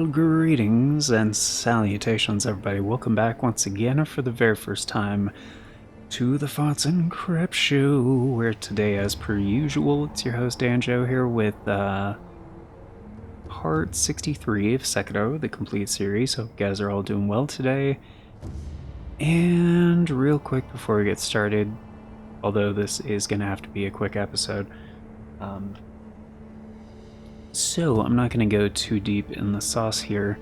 Well, greetings and salutations, everybody. Welcome back once again, or for the very first time, to the Thoughts and Crap Show, where today, as per usual, it's your host, Danjo, here with part 63 of Sekiro, the complete series. Hope you guys are all doing well today. And real quick before we get started, although this is going to have to be a quick episode, so I'm not going to go too deep in the sauce here,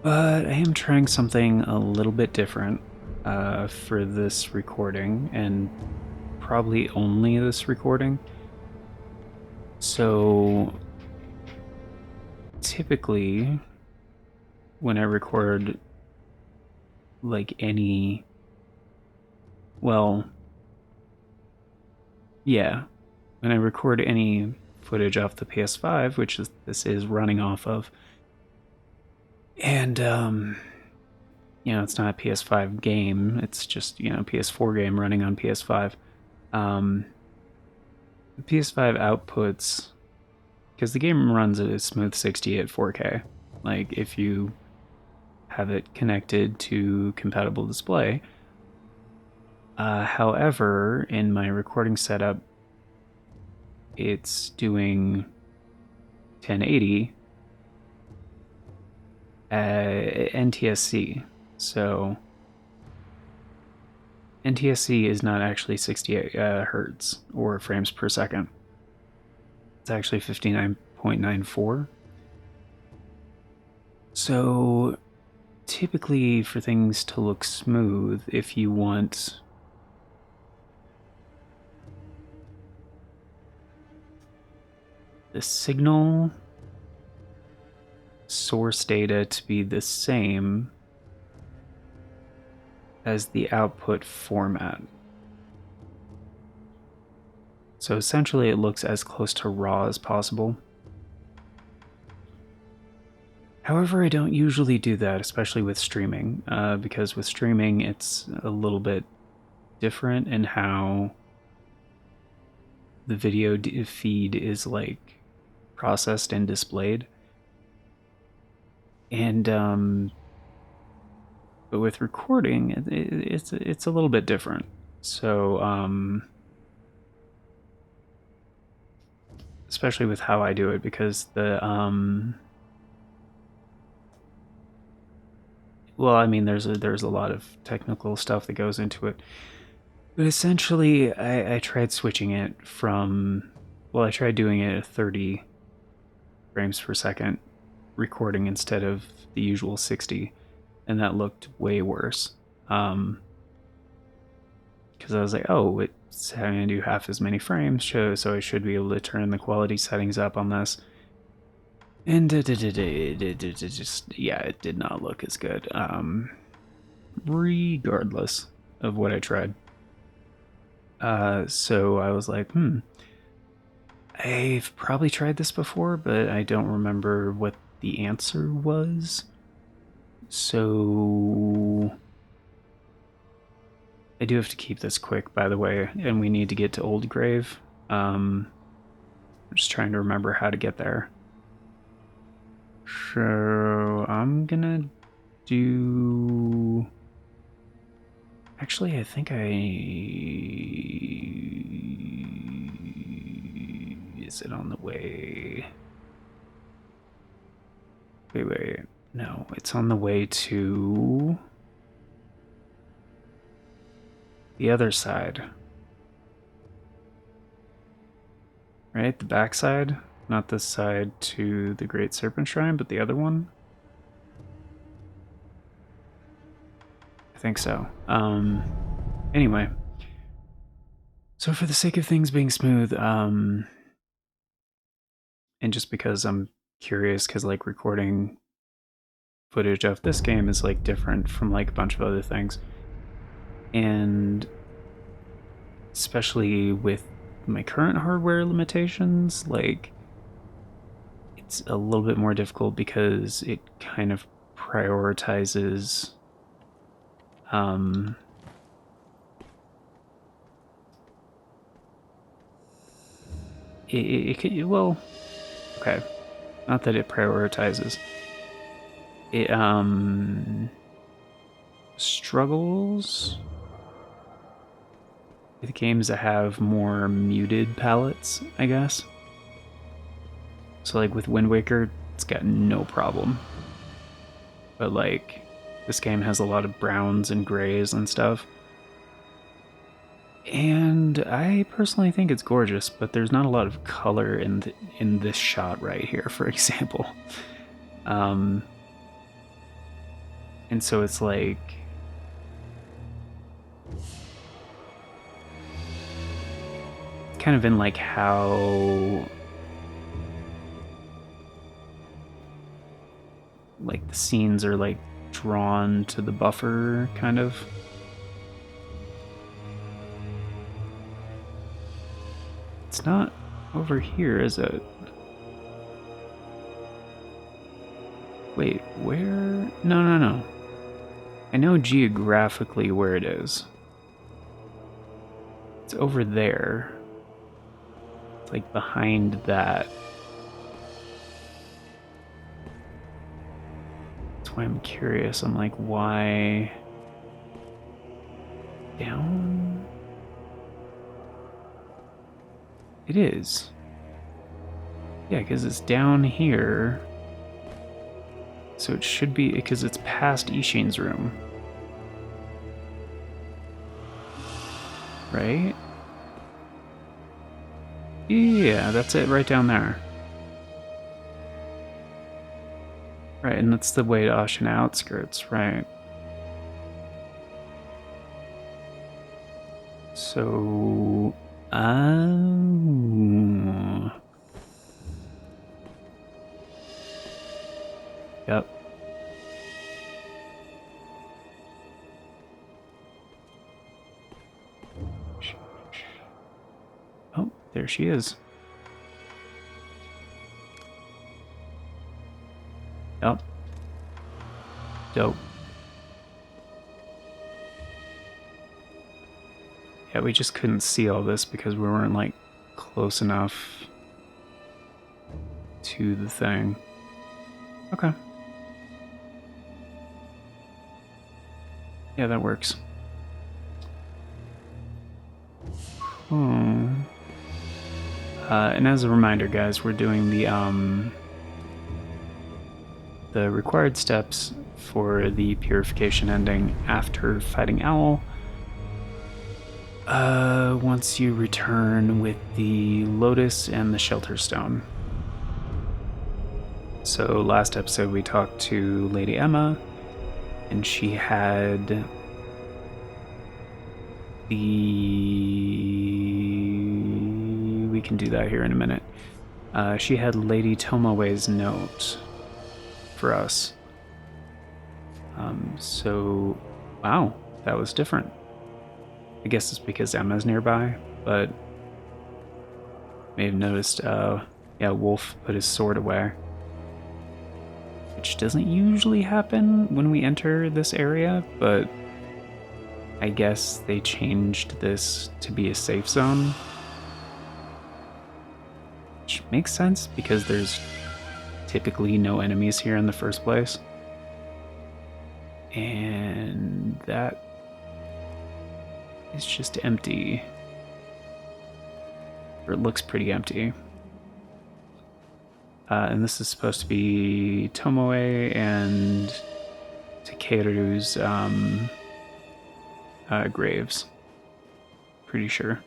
but I am trying something a little bit different for this recording, and probably only this recording. So typically when I record like any, well, yeah, when I record any footage off the PS5, which this is running off of, and it's not a PS5 game, it's just, PS4 game running on PS5. The PS5 outputs, because the game runs at a smooth 60 at 4K. Like, if you have it connected to compatible display. However, in my recording setup, it's doing 1080 NTSC. So NTSC is not actually 68 hertz or frames per second. It's actually 59.94. So typically for things to look smooth, if you want the signal source data to be the same as the output format. So essentially it looks as close to RAW as possible. However, I don't usually do that, especially with streaming, because with streaming it's a little bit different in how the video feed is like processed and displayed. And but with recording, it's a little bit different. So especially with how I do it, because well, I mean, there's a lot of technical stuff that goes into it, but essentially, I tried switching it from, well, I tried doing it at 30 frames per second recording instead of the usual 60, and that looked way worse. Because I was like, oh, it's having to do half as many frames, so I should be able to turn the quality settings up on this. And it did not look as good. Regardless of what I tried. So I was like, I've probably tried this before, but I don't remember what the answer was. So I do have to keep this quick, by the way, and we need to get to Old Grave. I'm just trying to remember how to get there. So I'm gonna do... Actually, I think Is it on the way? Wait. No, it's on the way to the other side. Right? The back side? Not this side to the Great Serpent Shrine, but the other one? I think so. Anyway. So for the sake of things being smooth, and just because I'm curious, because like recording footage of this game is like different from like a bunch of other things, and especially with my current hardware limitations, like it's a little bit more difficult because it kind of prioritizes it could, well, okay, not that it prioritizes, it struggles with games that have more muted palettes, I guess. So like with Wind Waker, it's got no problem. But like this game has a lot of browns and grays and stuff. And I personally think it's gorgeous, but there's not a lot of color in this shot right here, for example. And so it's like kind of in like how like the scenes are like drawn to the buffer, kind of. It's not over here, is it? Wait, where? No. I know geographically where it is. It's over there. It's like behind that. That's why I'm curious. I'm like, why? Down? It is. Yeah, because it's down here. So it should be, because it's past Ishin's room. Right? Yeah, that's it right down there. Right, and that's the way to Ashina outskirts, right? So, yep. Oh, there she is. Yep. Dope. Yeah, we just couldn't see all this because we weren't, like, close enough to the thing. Okay. Yeah, that works. And as a reminder, guys, we're doing the required steps for the purification ending after fighting Owl. Once you return with the Lotus and the Shelter Stone. So last episode we talked to Lady Emma, and she had we can do that here in a minute. She had Lady Tomoe's note for us. So, wow, that was different. I guess it's because Emma's nearby, but may have noticed, yeah, Wolf put his sword away. Which doesn't usually happen when we enter this area, but I guess they changed this to be a safe zone. Which makes sense, because there's typically no enemies here in the first place. And that is just empty. Or it looks pretty empty. And this is supposed to be Tomoe and Takeru's graves. Pretty sure.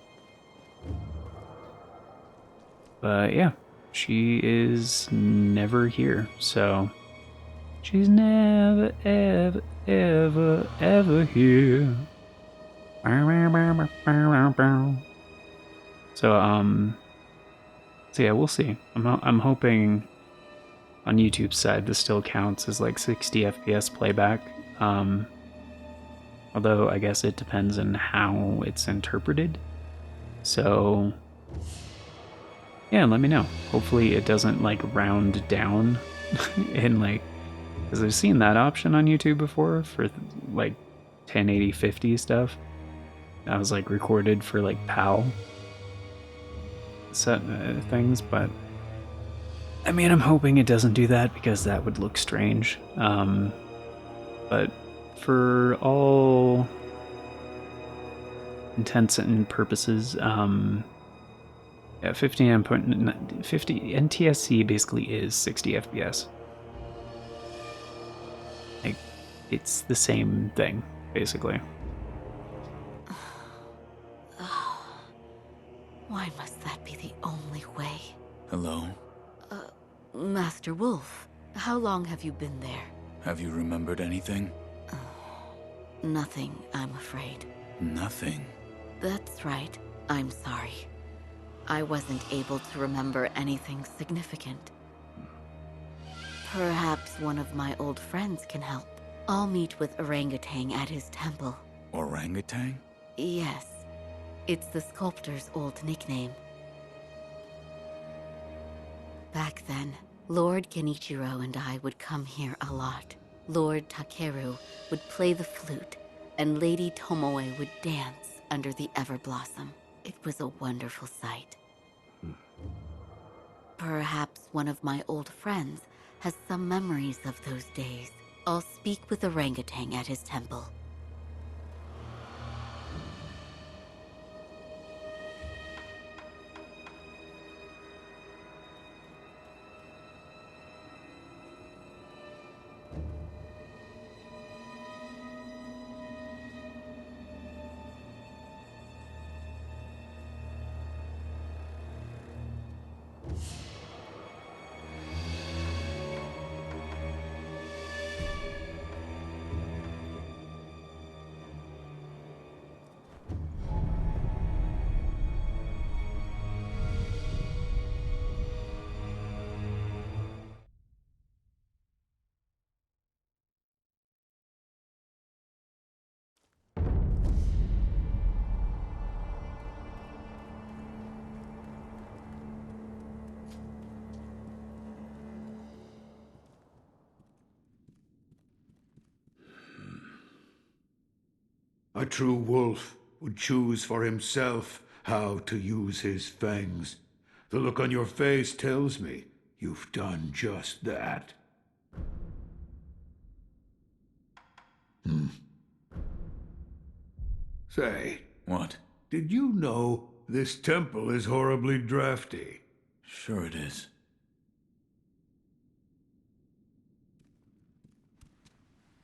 But yeah, she is never here, so she's never, ever, ever, ever here. So yeah, we'll see. I'm hoping on YouTube's side this still counts as like 60 FPS playback. Although I guess it depends on how it's interpreted. So yeah, let me know. Hopefully it doesn't like round down in like, because I've seen that option on YouTube before for like 1080 50 stuff. That was like recorded for like PAL set things, but I mean, I'm hoping it doesn't do that because that would look strange. But for all intents and purposes, yeah, 50 NTSC basically is 60 FPS. Like, it's the same thing, basically. Why must that be the only way? Hello? Master Wolf, how long have you been there? Have you remembered anything? Nothing, I'm afraid. Nothing. That's right. I'm sorry. I wasn't able to remember anything significant. Perhaps one of my old friends can help. I'll meet with Orangutan at his temple. Orangutan? Yes. It's the sculptor's old nickname. Back then, Lord Genichiro and I would come here a lot. Lord Takeru would play the flute, and Lady Tomoe would dance under the Everblossom. It was a wonderful sight. Perhaps one of my old friends has some memories of those days. I'll speak with Orangutan at his temple. A true wolf would choose for himself how to use his fangs. The look on your face tells me you've done just that. Say, What? did you know this temple is horribly drafty? Sure it is.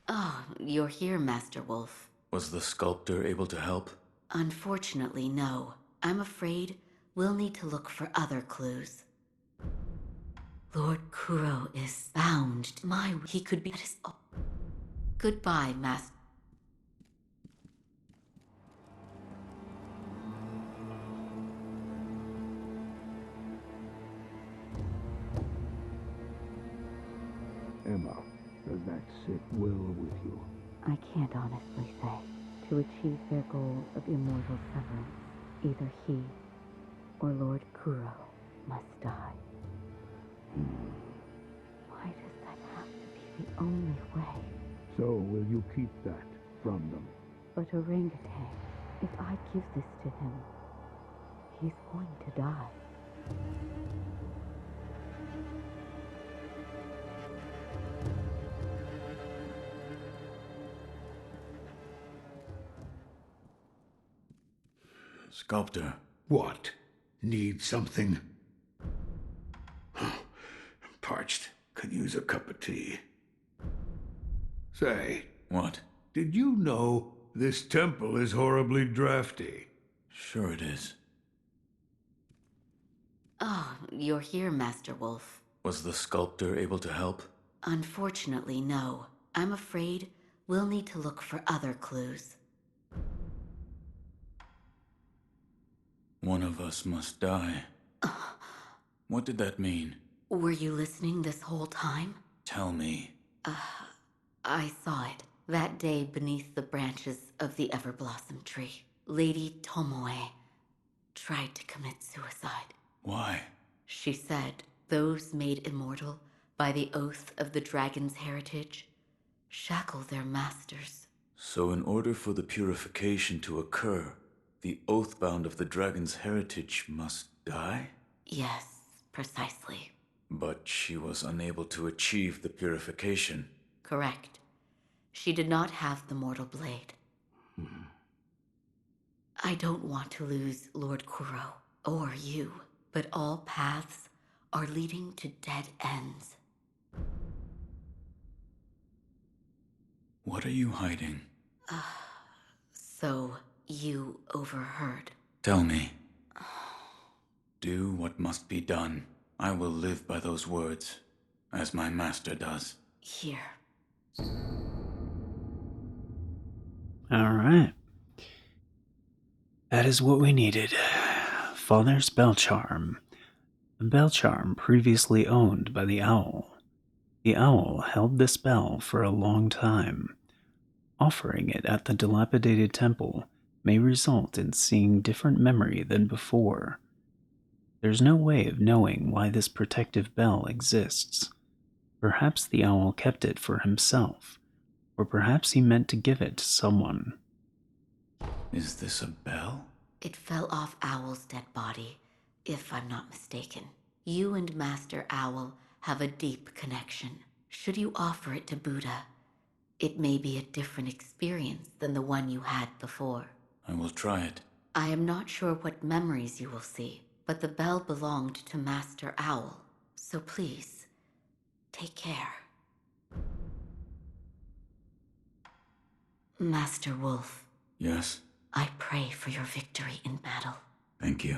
Oh, you're here, Master Wolf. Was the sculptor able to help? Unfortunately, no. I'm afraid we'll need to look for other clues. Lord Kuro is bound. He could be at his... Oh. Goodbye, Master. Emma, does that sit well with you? I can't honestly say. To achieve their goal of immortal severance, either he or Lord Kuro must die. Why does that have to be the only way? So will you keep that from them? But Orangutan, if I give this to him, he's going to die. Sculptor. What? Need something? Parched. Could use a cup of tea. Say, What? did you know this temple is horribly drafty? Sure it is. Oh, you're here, Master Wolf. Was the sculptor able to help? Unfortunately, no. I'm afraid we'll need to look for other clues. One of us must die. What did that mean? Were you listening this whole time? Tell me. I saw it that day beneath the branches of the Everblossom tree. Lady Tomoe tried to commit suicide. Why? She said those made immortal by the oath of the dragon's heritage shackle their masters. So in order for the purification to occur, the oathbound of the dragon's heritage must die? Yes, precisely. But she was unable to achieve the purification. Correct. She did not have the mortal blade. I don't want to lose Lord Kuro, or you, but all paths are leading to dead ends. What are you hiding? So, you overheard. Tell me. Do what must be done. I will live by those words, as my master does. Here. Alright. That is what we needed. Father's bell charm. A bell charm previously owned by the owl. The owl held this bell for a long time. Offering it at the dilapidated temple may result in seeing different memory than before. There's no way of knowing why this protective bell exists. Perhaps the owl kept it for himself, or perhaps he meant to give it to someone. Is this a bell? It fell off Owl's dead body, if I'm not mistaken. You and Master Owl have a deep connection. Should you offer it to Buddha, it may be a different experience than the one you had before. I will try it. I am not sure what memories you will see, but the bell belonged to Master Owl, so please, take care. Master Wolf. Yes? I pray for your victory in battle. Thank you.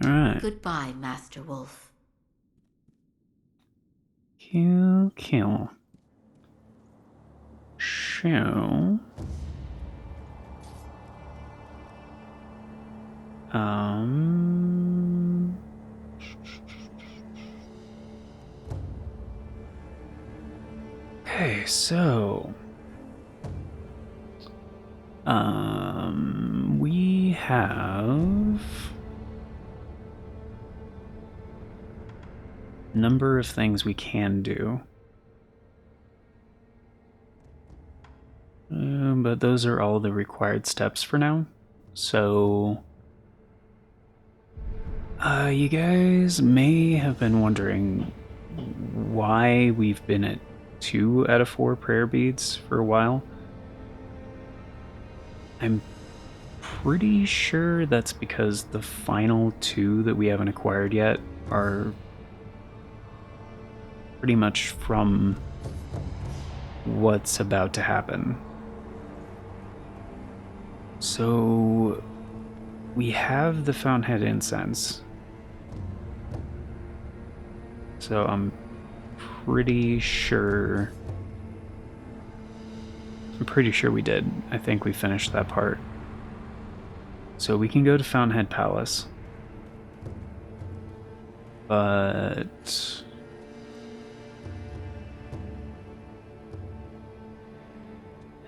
Alright. Goodbye, Master Wolf. Kill. So... Okay, so... we have... number of things we can do. But those are all the required steps for now. So... you guys may have been wondering why we've been at 2 out of 4 prayer beads for a while. I'm pretty sure that's because the final 2 that we haven't acquired yet are pretty much from what's about to happen. So we have the Fountainhead incense. So I'm pretty sure we did. I think we finished that part. So we can go to Fountainhead Palace. But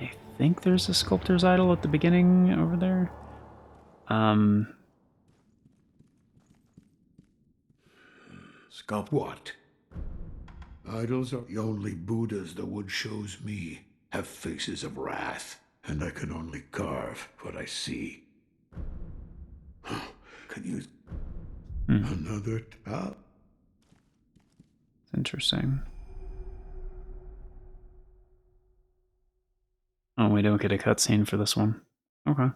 I think there's a sculptor's idol at the beginning over there. What? Idols are the only Buddhas the wood shows me. Have faces of wrath, and I can only carve what I see. Can use another top? Interesting. Oh, we don't get a cutscene for this one. Okay.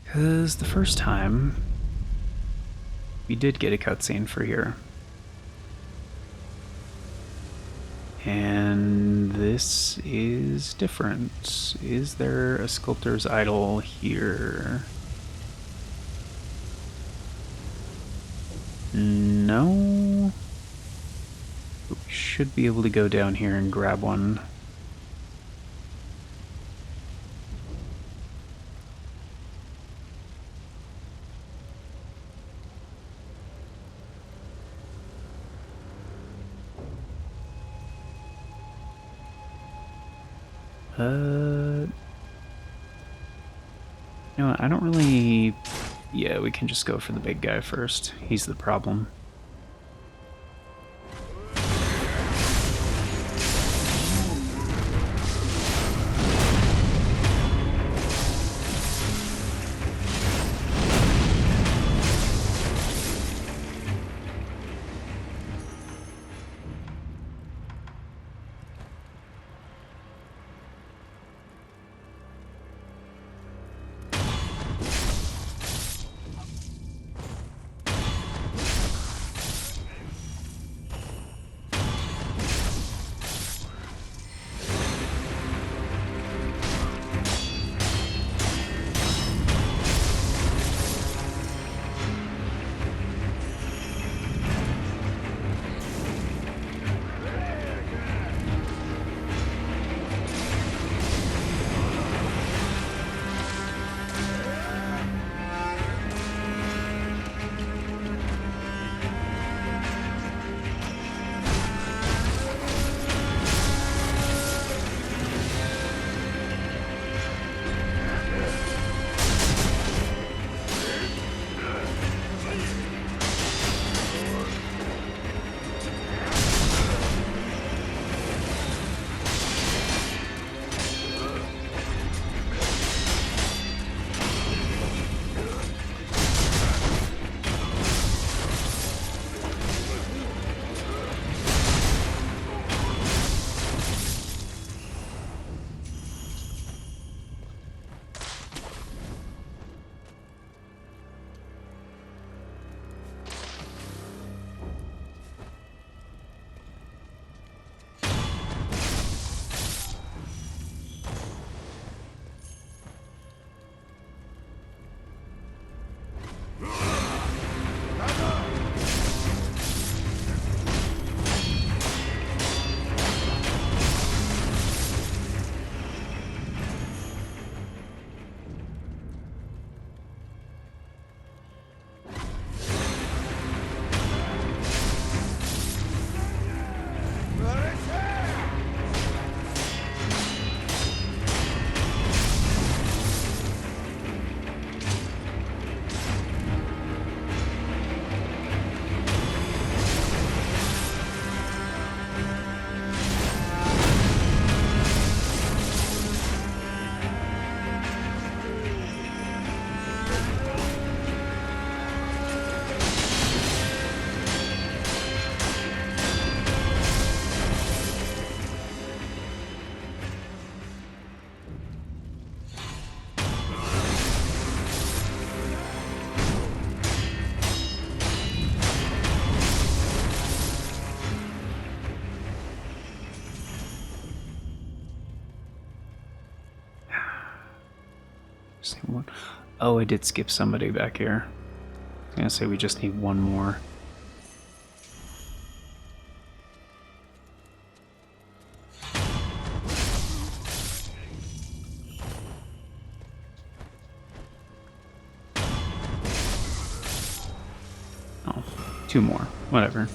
Because the first time, we did get a cutscene for here. And this is different. Is there a sculptor's idol here? No. But we should be able to go down here and grab one. You know what, I don't really... Yeah, we can just go for the big guy first. He's the problem. Just need one. Oh, I did skip somebody back here. I was gonna say we just need one more. Oh, two more. Whatever.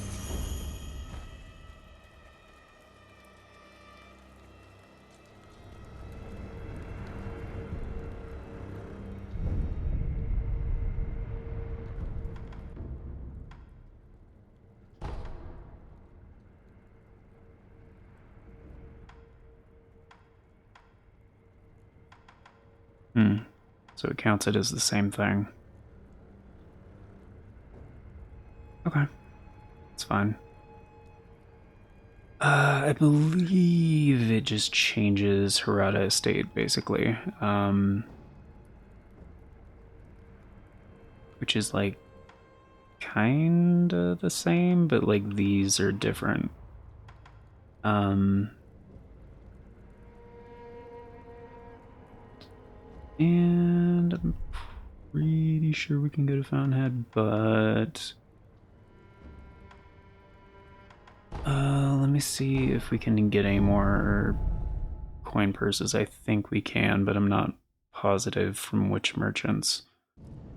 So it counts it as the same thing. Okay. It's fine. I believe it just changes Harada Estate, basically. Which is, like, kinda the same, but, like, these are different. And I'm pretty sure we can go to Fountainhead, but let me see if we can get any more coin purses. I think we can, but I'm not positive from which merchants.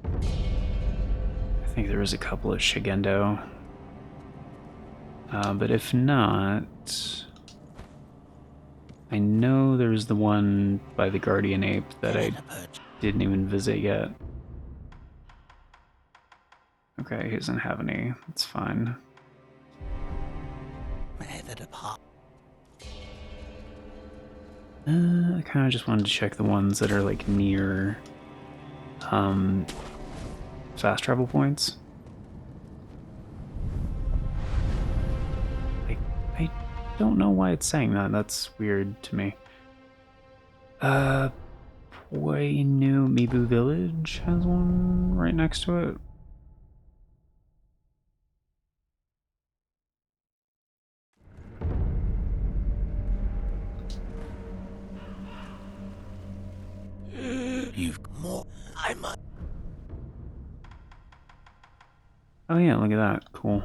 I think there was a couple at Shigendo. But if not, I know there's the one by the Guardian Ape that I didn't even visit yet. Okay, he doesn't have any. That's fine. I kind of just wanted to check the ones that are like near fast travel points. I don't know why it's saying that. That's weird to me. Poinu Mibu Village has one right next to it. You've more. I'm a. Oh yeah, look at that. Cool.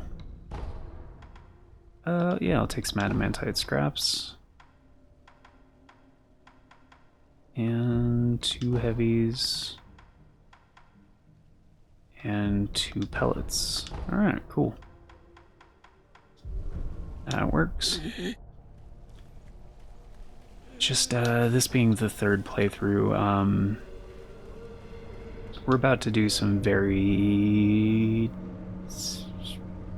Yeah, I'll take some adamantite scraps. And 2 heavies. And 2 pellets. Alright, cool. That works. Just, this being the 3rd playthrough, we're about to do some very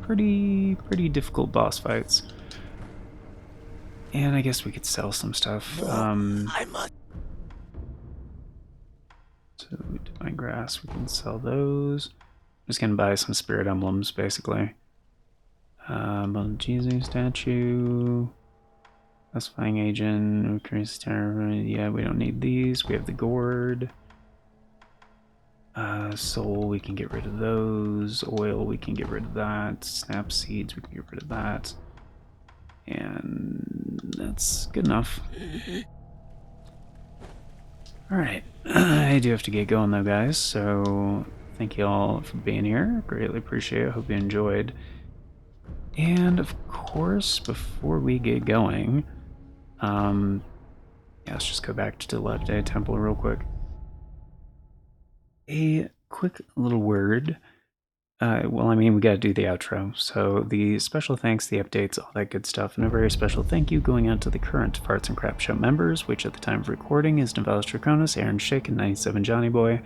pretty difficult boss fights. And I guess we could sell some stuff. So Divine Grass, we can sell those. I'm just gonna buy some spirit emblems, basically. Jesus statue. Classifying agent, yeah, we don't need these. We have the gourd. Soul, we can get rid of those. Oil, we can get rid of that. Snap seeds, we can get rid of that. And that's good enough. Alright, I do have to get going though, guys, so thank you all for being here. Greatly appreciate it. Hope you enjoyed. And of course, before we get going, yeah, let's just go back to the Latter-day Temple real quick. A quick little word. Well, I mean, we gotta do the outro. So the special thanks, the updates, all that good stuff, and a very special thank you going out to the current Farts and Crap Show members, which at the time of recording is Novelis Draconis, Aaron Schick, and 97 Johnny Boy.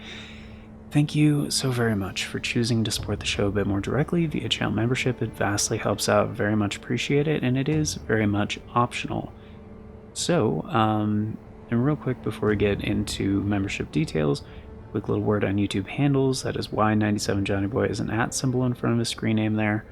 Thank you so very much for choosing to support the show a bit more directly via channel membership. It vastly helps out, very much appreciate it, and it is very much optional. So, and real quick before we get into membership details, quick little word on YouTube handles. That is why 97 Johnny Boy is an @ symbol in front of his screen name there.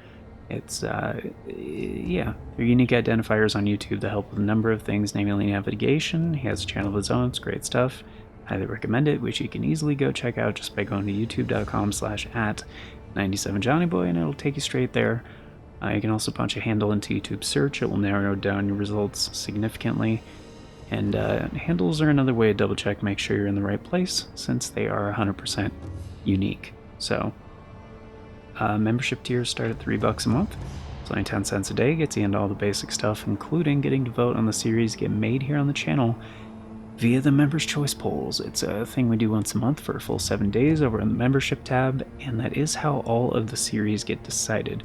It's, yeah, they're unique identifiers on YouTube that help with a number of things, namely navigation. He has a channel of his own, it's great stuff. Highly recommend it, which you can easily go check out just by going to youtube.com/@97johnnyboy, and it'll take you straight there. You can also punch a handle into YouTube search. It will narrow down your results significantly. And handles are another way to double check, make sure you're in the right place, since they are 100% unique. So, membership tiers start at $3 a month. It's only 10 cents a day, gets you into all the basic stuff, including getting to vote on the series get made here on the channel via the Members' Choice Polls. It's a thing we do once a month for a full 7 days over in the Membership tab, and that is how all of the series get decided.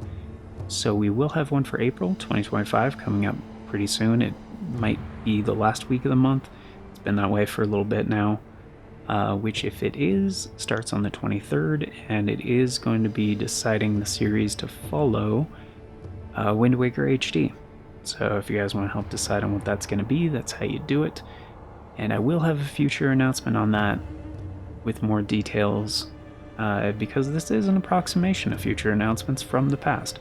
So we will have one for April 2025 coming up pretty soon. It might be the last week of the month. It's been that way for a little bit now. Which, if it is, starts on the 23rd, and it is going to be deciding the series to follow Wind Waker HD. So if you guys want to help decide on what that's going to be, that's how you do it. And I will have a future announcement on that with more details, because this is an approximation of future announcements from the past.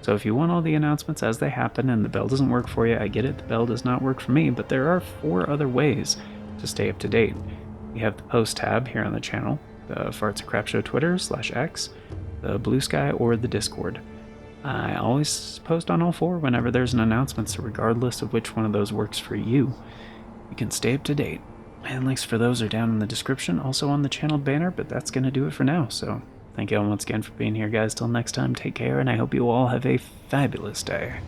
So if you want all the announcements as they happen and the bell doesn't work for you, I get it, the bell does not work for me, but there are 4 other ways to stay up to date. We have the post tab here on the channel, the Farts and Crap Show Twitter /X, the Bluesky, or the Discord. I always post on all 4 whenever there's an announcement, so regardless of which one of those works for you, you can stay up to date. And links for those are down in the description, also on the channel banner, but that's going to do it for now. So thank you all once again for being here, guys. Till next time, take care, and I hope you all have a fabulous day.